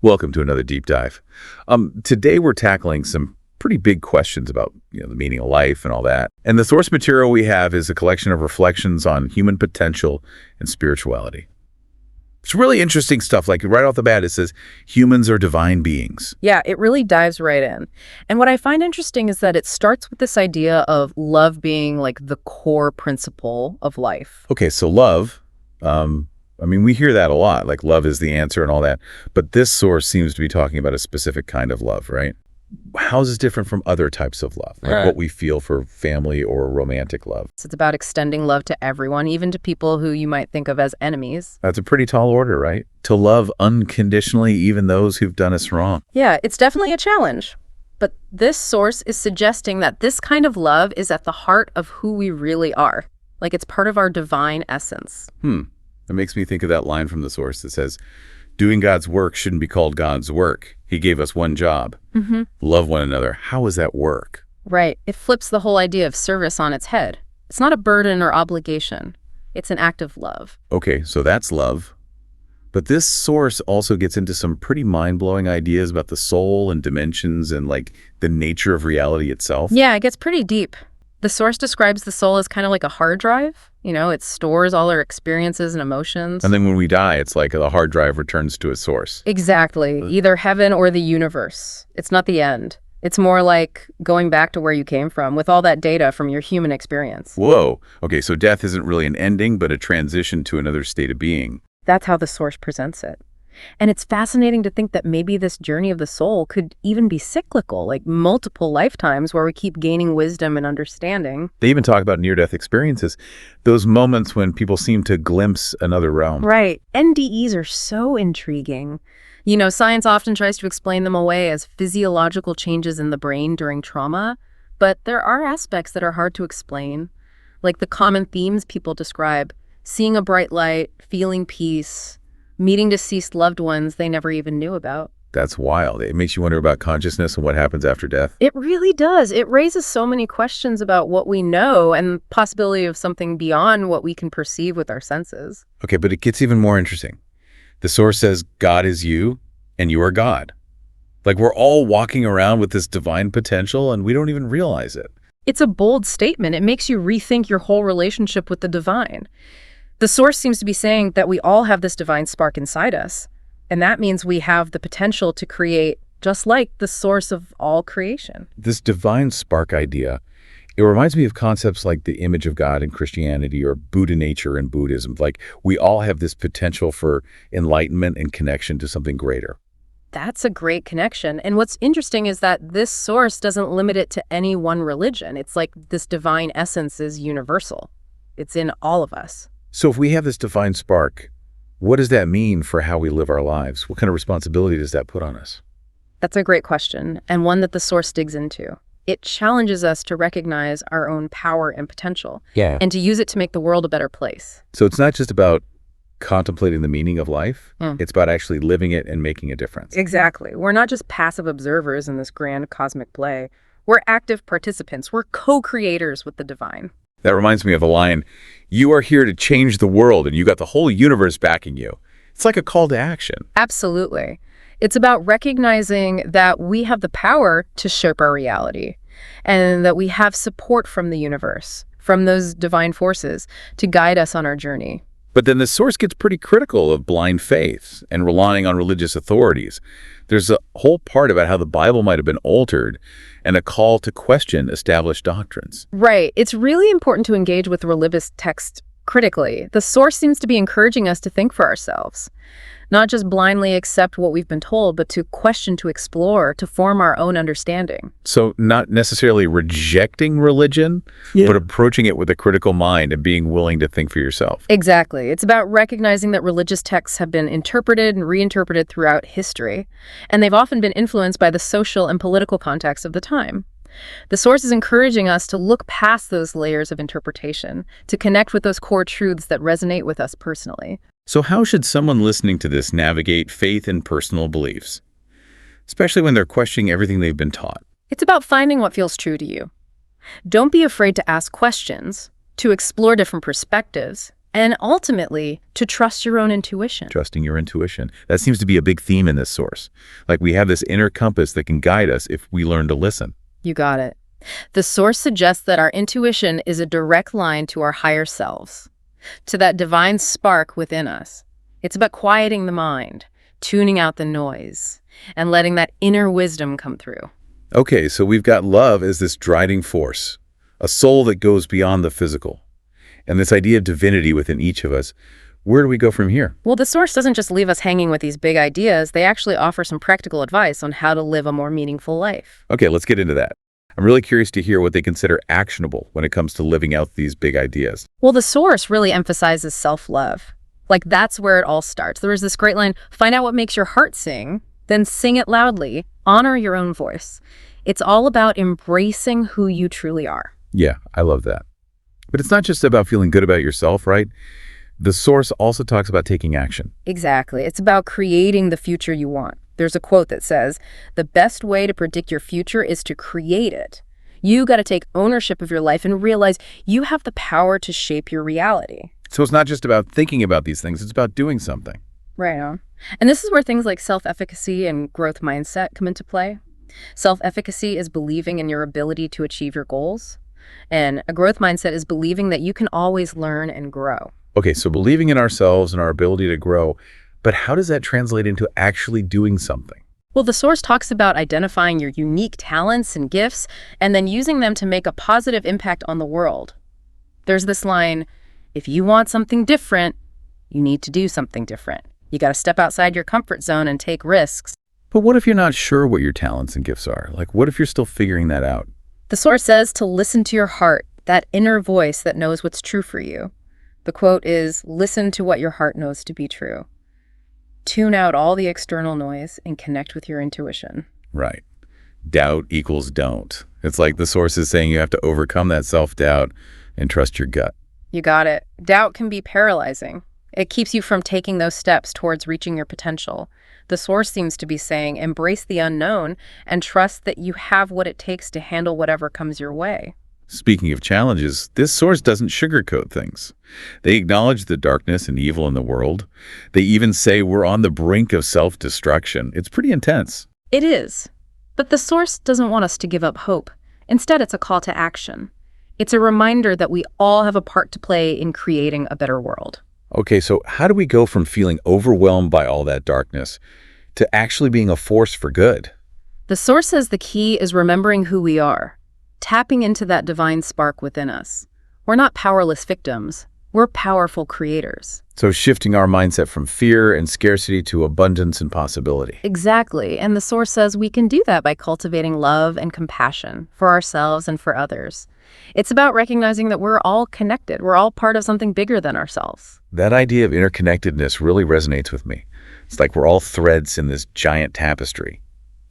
Welcome to another deep dive. Today we're tackling some pretty big questions about the meaning of life and all that. And the source material we have is a collection of reflections on human potential and spirituality. It's really interesting stuff. Like right off the bat, it says humans are divine beings. Yeah, it really dives right in. And what I find interesting is that it starts with this idea of love being like the core principle of life. Okay, so love, we hear that a lot, like love is the answer and all that. But this source seems to be talking about a specific kind of love, right? How is this different from other types of love, like what we feel for family or romantic love? So it's about extending love to everyone, even to people who you might think of as enemies. That's a pretty tall order, right? To love unconditionally even those who've done us wrong. Yeah, it's definitely a challenge. But this source is suggesting that this kind of love is at the heart of who we really are. Like it's part of our divine essence. It makes me think of that line from the source that says, doing God's work shouldn't be called God's work. He gave us one job. Love one another. How does that work? Right. It flips the whole idea of service on its head. It's not a burden or obligation. It's an act of love. Okay, so that's love. But this source also gets into some pretty mind-blowing ideas about the soul and dimensions and like the nature of reality itself. Yeah, it gets pretty deep. The source describes the soul as kind of like a hard drive. It stores all our experiences and emotions. And then when we die, it's like the hard drive returns to its source. Exactly. Either heaven or the universe. It's not the end. It's more like going back to where you came from with all that data from your human experience. Whoa. Okay, so death isn't really an ending, but a transition to another state of being. That's how the source presents it. And it's fascinating to think that maybe this journey of the soul could even be cyclical, like multiple lifetimes where we keep gaining wisdom and understanding. They even talk about near-death experiences, those moments when people seem to glimpse another realm. Right. NDEs are so intriguing. Science often tries to explain them away as physiological changes in the brain during trauma, but there are aspects that are hard to explain, like the common themes people describe: seeing a bright light, feeling peace, meeting deceased loved ones they never even knew about. That's wild. It makes you wonder about consciousness and what happens after death. It really does. It raises so many questions about what we know and the possibility of something beyond what we can perceive with our senses. Okay, but it gets even more interesting. The source says God is you and you are God. Like we're all walking around with this divine potential and we don't even realize it. It's a bold statement. It makes you rethink your whole relationship with the divine. The source seems to be saying that we all have this divine spark inside us, and that means we have the potential to create just like the source of all creation. This divine spark idea, it reminds me of concepts like the image of God in Christianity or Buddha nature in Buddhism. Like we all have this potential for enlightenment and connection to something greater. That's a great connection. And what's interesting is that this source doesn't limit it to any one religion. It's like this divine essence is universal. It's in all of us. So if we have this divine spark, what does that mean for how we live our lives? What kind of responsibility does that put on us? That's a great question, and one that the source digs into. It challenges us to recognize our own power and potential, and to use it to make the world a better place. So it's not just about contemplating the meaning of life, it's about actually living it and making a difference. Exactly. We're not just passive observers in this grand cosmic play. We're active participants. We're co-creators with the divine. That reminds me of the line, you are here to change the world and you got the whole universe backing you. It's like a call to action. Absolutely. It's about recognizing that we have the power to shape our reality and that we have support from the universe, from those divine forces to guide us on our journey. But then the source gets pretty critical of blind faith and relying on religious authorities. There's a whole part about how the Bible might have been altered and a call to question established doctrines. Right. It's really important to engage with religious text critically. The source seems to be encouraging us to think for ourselves, not just blindly accept what we've been told, but to question, to explore, to form our own understanding. So not necessarily rejecting religion, but approaching it with a critical mind and being willing to think for yourself. Exactly. It's about recognizing that religious texts have been interpreted and reinterpreted throughout history, and they've often been influenced by the social and political context of the time. The source is encouraging us to look past those layers of interpretation, to connect with those core truths that resonate with us personally. So how should someone listening to this navigate faith and personal beliefs, especially when they're questioning everything they've been taught? It's about finding what feels true to you. Don't be afraid to ask questions, to explore different perspectives, And ultimately, to trust your own intuition. Trusting your intuition. That seems to be a big theme in this source. Like we have this inner compass that can guide us if we learn to listen. You got it. The source suggests that our intuition is a direct line to our higher selves, to that divine spark within us. It's about quieting the mind, tuning out the noise, and letting that inner wisdom come through. Okay, so we've got love as this driving force, a soul that goes beyond the physical. And this idea of divinity within each of us, where do we go from here? Well, the source doesn't just leave us hanging with these big ideas. They actually offer some practical advice on how to live a more meaningful life. Okay, let's get into that. I'm really curious to hear what they consider actionable when it comes to living out these big ideas. Well, the source really emphasizes self-love. Like, that's where it all starts. There is this great line, find out what makes your heart sing, then sing it loudly, honor your own voice. It's all about embracing who you truly are. Yeah, I love that. But it's not just about feeling good about yourself, right? The source also talks about taking action. Exactly. It's about creating the future you want. There's a quote that says, the best way to predict your future is to create it. You got to take ownership of your life and realize you have the power to shape your reality. So it's not just about thinking about these things, it's about doing something. Right on. And this is where things like self-efficacy and growth mindset come into play. Self-efficacy is believing in your ability to achieve your goals. And a growth mindset is believing that you can always learn and grow. Okay, so believing in ourselves and our ability to grow, but how does that translate into actually doing something? Well, the source talks about identifying your unique talents and gifts and then using them to make a positive impact on the world. There's this line, if you want something different, you need to do something different. You got to step outside your comfort zone and take risks. But what if you're not sure what your talents and gifts are? Like, what if you're still figuring that out? The source says to listen to your heart, that inner voice that knows what's true for you. The quote is, listen to what your heart knows to be true. Tune out all the external noise and connect with your intuition. Right. Doubt equals don't. It's like the source is saying you have to overcome that self-doubt and trust your gut. You got it. Doubt can be paralyzing. It keeps you from taking those steps towards reaching your potential. The source seems to be saying, embrace the unknown and trust that you have what it takes to handle whatever comes your way. Speaking of challenges, this source doesn't sugarcoat things. They acknowledge the darkness and evil in the world. They even say we're on the brink of self-destruction. It's pretty intense. It is. But the source doesn't want us to give up hope. Instead, it's a call to action. It's a reminder that we all have a part to play in creating a better world. Okay, so how do we go from feeling overwhelmed by all that darkness to actually being a force for good? The source says the key is remembering who we are, tapping into that divine spark within us. We're not powerless victims. We're powerful creators. So shifting our mindset from fear and scarcity to abundance and possibility. Exactly. And the source says we can do that by cultivating love and compassion for ourselves and for others. It's about recognizing that we're all connected. We're all part of something bigger than ourselves. That idea of interconnectedness really resonates with me. It's like we're all threads in this giant tapestry.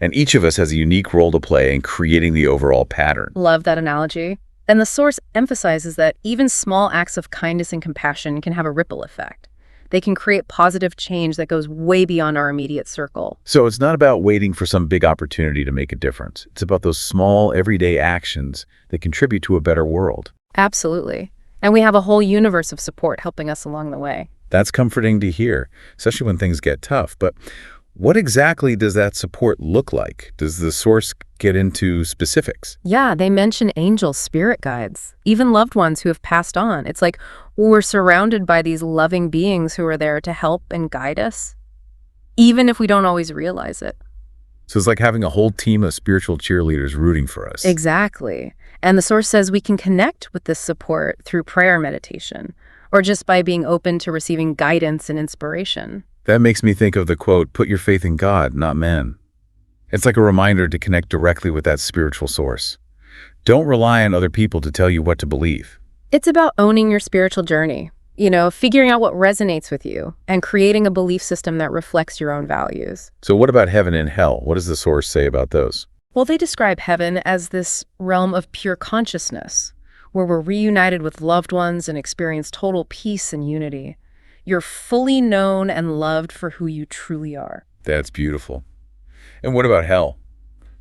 And each of us has a unique role to play in creating the overall pattern. Love that analogy. And the source emphasizes that even small acts of kindness and compassion can have a ripple effect. They can create positive change that goes way beyond our immediate circle. So it's not about waiting for some big opportunity to make a difference. It's about those small, everyday actions that contribute to a better world. Absolutely. And we have a whole universe of support helping us along the way. That's comforting to hear, especially when things get tough. But what exactly does that support look like? Does the source get into specifics? Yeah, they mention angels, spirit guides, even loved ones who have passed on. It's like we're surrounded by these loving beings who are there to help and guide us, even if we don't always realize it. So it's like having a whole team of spiritual cheerleaders rooting for us. Exactly. And the source says we can connect with this support through prayer meditation, or just by being open to receiving guidance and inspiration. That makes me think of the quote, put your faith in God, not men. It's like a reminder to connect directly with that spiritual source. Don't rely on other people to tell you what to believe. It's about owning your spiritual journey, figuring out what resonates with you and creating a belief system that reflects your own values. So what about heaven and hell? What does the source say about those? Well, they describe heaven as this realm of pure consciousness, where we're reunited with loved ones and experience total peace and unity. You're fully known and loved for who you truly are. That's beautiful. And what about hell?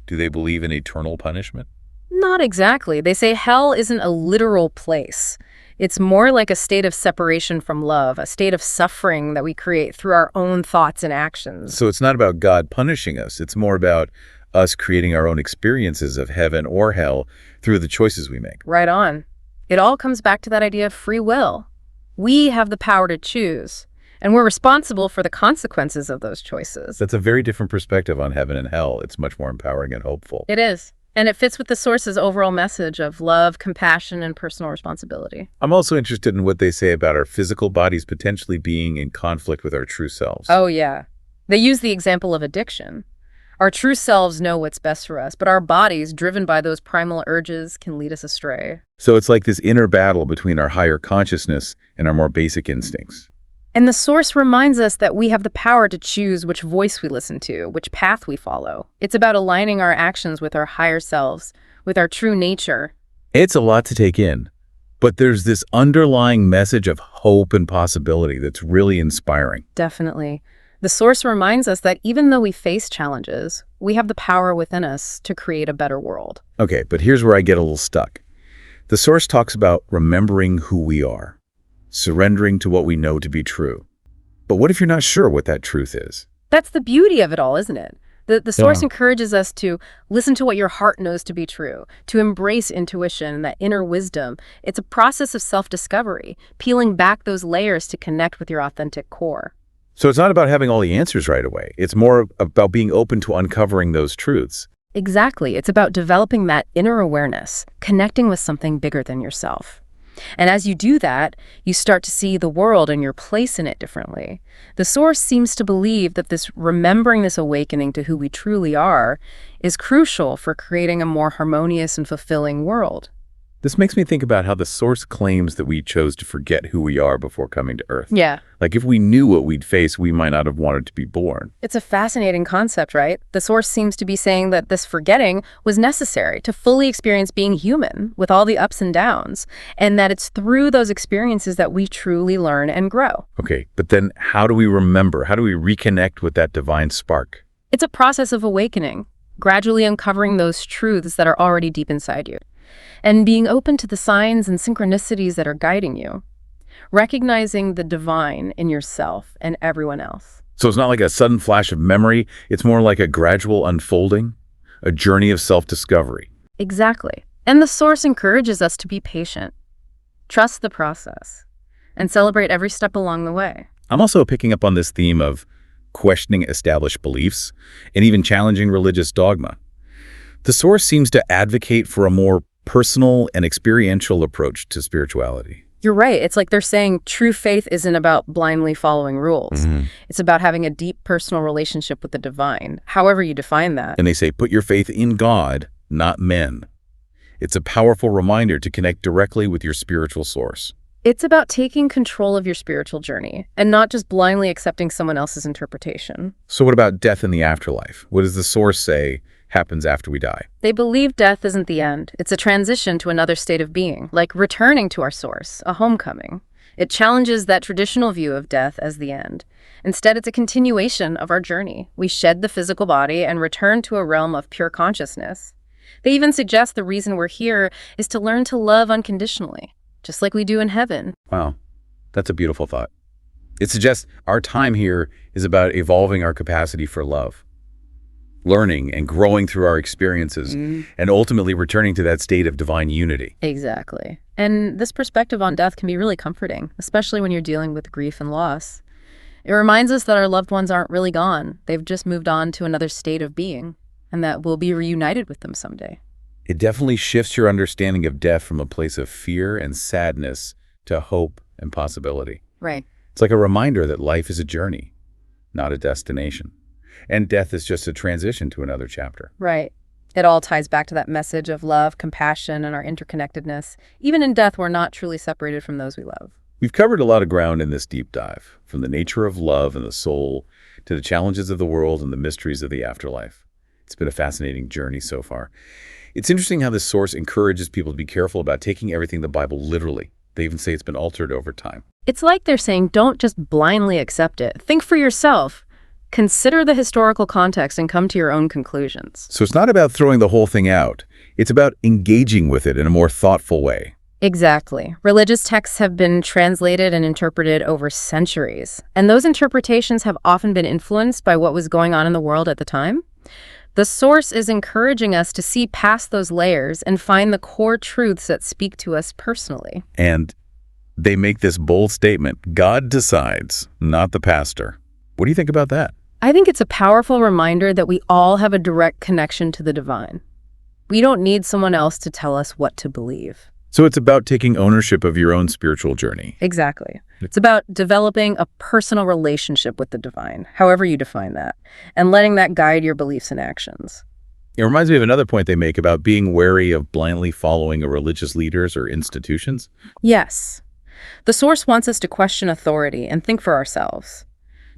Do they believe in eternal punishment? Not exactly. They say hell isn't a literal place. It's more like a state of separation from love, a state of suffering that we create through our own thoughts and actions. So it's not about God punishing us. It's more about us creating our own experiences of heaven or hell through the choices we make. Right on. It all comes back to that idea of free will. We have the power to choose, and we're responsible for the consequences of those choices. That's a very different perspective on heaven and hell. It's much more empowering and hopeful. It is. And it fits with the Source's overall message of love, compassion, and personal responsibility. I'm also interested in what they say about our physical bodies potentially being in conflict with our true selves. Oh, yeah. They use the example of addiction. Our true selves know what's best for us, but our bodies, driven by those primal urges, can lead us astray. So it's like this inner battle between our higher consciousness and our more basic instincts. And the Source reminds us that we have the power to choose which voice we listen to, which path we follow. It's about aligning our actions with our higher selves, with our true nature. It's a lot to take in, but there's this underlying message of hope and possibility that's really inspiring. Definitely. The Source reminds us that even though we face challenges, we have the power within us to create a better world. Okay, but here's where I get a little stuck. The Source talks about remembering who we are, surrendering to what we know to be true. But what if you're not sure what that truth is? That's the beauty of it all, isn't it? The Source Yeah. encourages us to listen to what your heart knows to be true, to embrace intuition and that inner wisdom. It's a process of self-discovery, peeling back those layers to connect with your authentic core. So it's not about having all the answers right away. It's more about being open to uncovering those truths. Exactly. It's about developing that inner awareness, connecting with something bigger than yourself. And as you do that, you start to see the world and your place in it differently. The Source seems to believe that remembering this awakening to who we truly are is crucial for creating a more harmonious and fulfilling world. This makes me think about how the Source claims that we chose to forget who we are before coming to Earth. Yeah. Like if we knew what we'd face, we might not have wanted to be born. It's a fascinating concept, right? The Source seems to be saying that this forgetting was necessary to fully experience being human with all the ups and downs, and that it's through those experiences that we truly learn and grow. Okay, but then how do we remember? How do we reconnect with that divine spark? It's a process of awakening, gradually uncovering those truths that are already deep inside you, and being open to the signs and synchronicities that are guiding you, recognizing the divine in yourself and everyone else. So it's not like a sudden flash of memory. It's more like a gradual unfolding, a journey of self-discovery. Exactly. And the Source encourages us to be patient, trust the process, and celebrate every step along the way. I'm also picking up on this theme of questioning established beliefs and even challenging religious dogma. The Source seems to advocate for a more personal and experiential approach to spirituality. You're right. It's like they're saying true faith isn't about blindly following rules. It's about having a deep personal relationship with the divine, however you define that. And they say, put your faith in God, not men. It's a powerful reminder to connect directly with your spiritual source. It's about taking control of your spiritual journey and not just blindly accepting someone else's interpretation. So what about death in the afterlife? What does the Source say happens after we die? They believe death isn't the end. It's a transition to another state of being, like returning to our source, a homecoming. It challenges that traditional view of death as the end. Instead, it's a continuation of our journey. We shed the physical body and return to a realm of pure consciousness. They even suggest the reason we're here is to learn to love unconditionally, just like we do in heaven. Wow, that's a beautiful thought. It suggests our time here is about evolving our capacity for love, learning and growing through our experiences, and ultimately returning to that state of divine unity. Exactly. And this perspective on death can be really comforting, especially when you're dealing with grief and loss. It reminds us that our loved ones aren't really gone. They've just moved on to another state of being, and that we'll be reunited with them someday. It definitely shifts your understanding of death from a place of fear and sadness to hope and possibility. Right. It's like a reminder that life is a journey, not a destination. And death is just a transition to another chapter. Right. It all ties back to that message of love, compassion, and our interconnectedness. Even in death, we're not truly separated from those we love. We've covered a lot of ground in this deep dive, from the nature of love and the soul to the challenges of the world and the mysteries of the afterlife. It's been a fascinating journey so far. It's interesting how this Source encourages people to be careful about taking everything in the Bible literally. They even say it's been altered over time. It's like they're saying, don't just blindly accept it. Think for yourself. Consider the historical context and come to your own conclusions. So it's not about throwing the whole thing out. It's about engaging with it in a more thoughtful way. Exactly. Religious texts have been translated and interpreted over centuries, and those interpretations have often been influenced by what was going on in the world at the time. The source is encouraging us to see past those layers and find the core truths that speak to us personally. And they make this bold statement, God decides, not the pastor. What do you think about that? I think it's a powerful reminder that we all have a direct connection to the divine. We don't need someone else to tell us what to believe. So it's about taking ownership of your own spiritual journey. Exactly. It's about developing a personal relationship with the divine, however you define that, and letting that guide your beliefs and actions. It reminds me of another point they make about being wary of blindly following a religious leaders or institutions. Yes. The source wants us to question authority and think for ourselves.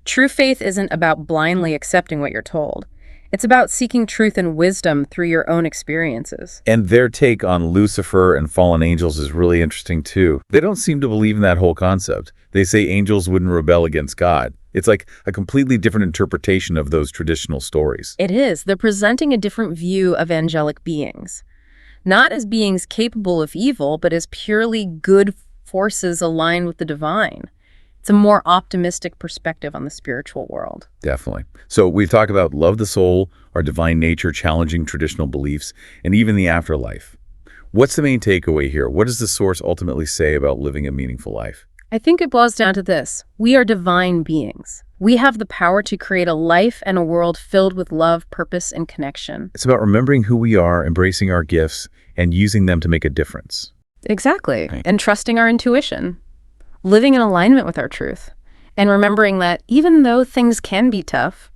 True faith isn't about blindly accepting what you're told. It's about seeking truth and wisdom through your own experiences. And their take on Lucifer and fallen angels is really interesting too. They don't seem to believe in that whole concept. They say angels wouldn't rebel against God. It's like a completely different interpretation of those traditional stories. It is. They're presenting a different view of angelic beings. Not as beings capable of evil, but as purely good forces aligned with the divine. It's a more optimistic perspective on the spiritual world. Definitely. So we've talked about love the soul, our divine nature, challenging traditional beliefs, and even the afterlife. What's the main takeaway here? What does the source ultimately say about living a meaningful life? I think it boils down to this. We are divine beings. We have the power to create a life and a world filled with love, purpose, and connection. It's about remembering who we are, embracing our gifts, and using them to make a difference. Exactly. Right. And trusting our intuition. Living in alignment with our truth. And remembering that even though things can be tough,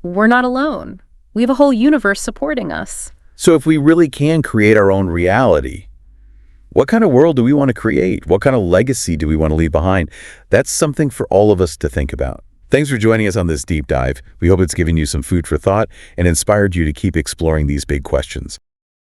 we're not alone. We have a whole universe supporting us. So if we really can create our own reality, what kind of world do we want to create? What kind of legacy do we want to leave behind? That's something for all of us to think about. Thanks for joining us on this deep dive. We hope it's given you some food for thought and inspired you to keep exploring these big questions.